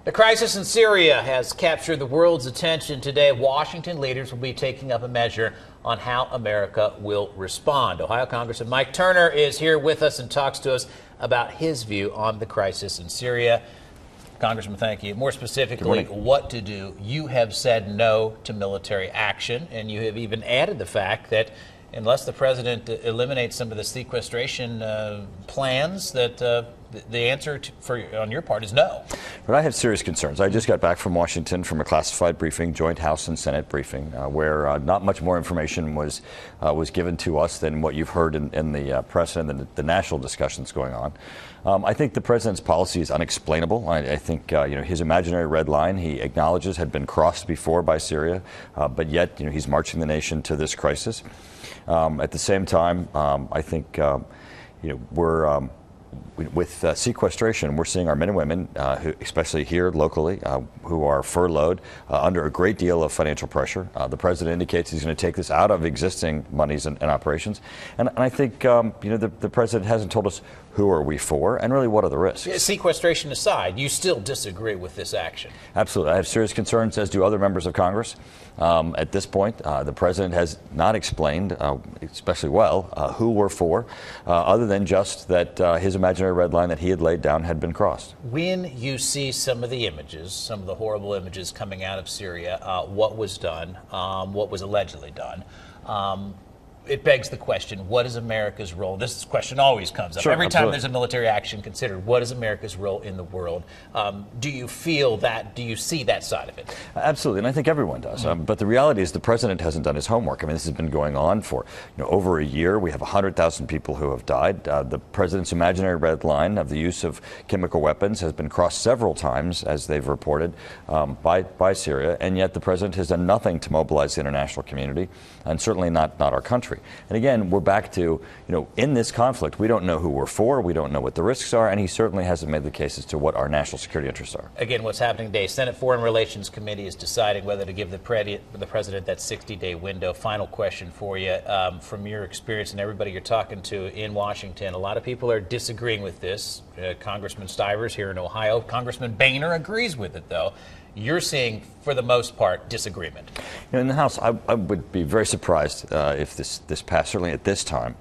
The crisis in Syria has captured the world's attention today. Washington leaders will be taking up a measure on how America will respond. Ohio Congressman Mike Turner is here with us and talks to us about his view on the crisis in Syria. Congressman, thank you. More specifically, what to do. You have said no to military action, and you have even added the fact that unless the president eliminates some of the sequestration plans, that the answer on your part is no. But I have serious concerns. I just got back from Washington from a classified briefing, joint House and Senate briefing, where not much more information was given to us than what you've heard in the press and the national discussions going on. I think the president's policy is unexplainable. I think his imaginary red line, he acknowledges, had been crossed before by Syria, but yet he's marching the nation to this crisis. At the same time, I think we're with sequestration, we're seeing our men and women, who, especially here locally, who are furloughed under a great deal of financial pressure. The president indicates he's going to take this out of existing monies and operations. And I think the president hasn't told us who are we for and really what are the risks. Sequestration aside, you still disagree with this action? Absolutely. I have serious concerns, as do other members of Congress. At this point, the president has not explained, especially well, who we're for, other than just that his imaginary red line that he had laid down had been crossed. When you see some of the images, some of the horrible images coming out of Syria, what was done, what was allegedly done, it begs the question, what is America's role? This question always comes up. Sure, every time absolutely. there's a military action considered. What is America's role in the world? Do you feel that? Do you see that side of it? Absolutely, and I think everyone does. But the reality is the president hasn't done his homework. I mean, this has been going on for over a year. We have 100,000 people who have died. The president's imaginary red line of the use of chemical weapons has been crossed several times, as they've reported, by Syria, and yet the president has done nothing to mobilize the international community, and certainly not our country. And again, we're back to, in this conflict, we don't know who we're for, we don't know what the risks are, and he certainly hasn't made the case as to what our national security interests are. Again, what's happening today, Senate Foreign Relations Committee is deciding whether to give the president that 60-day window. Final question for you. From your experience and everybody you're talking to in Washington, a lot of people are disagreeing with this. Congressman Stivers here in Ohio, Congressman Boehner agrees with it, though. You're seeing, for the most part, disagreement. In the House, I would be very surprised if this passed, certainly at this time.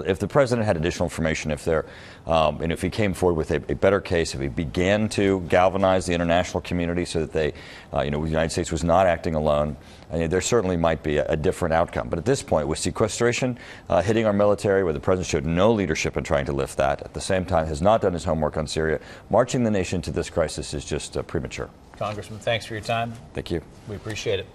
If the president had additional information, if he came forward with a better case, if he began to galvanize the international community so that the United States was not acting alone, there certainly might be a different outcome. But at this point, with sequestration hitting our military, where the president showed no leadership in trying to lift that, at the same time has not done his homework on Syria, marching the nation to this crisis is just premature. Congressman, thanks for your time. Thank you. We appreciate it.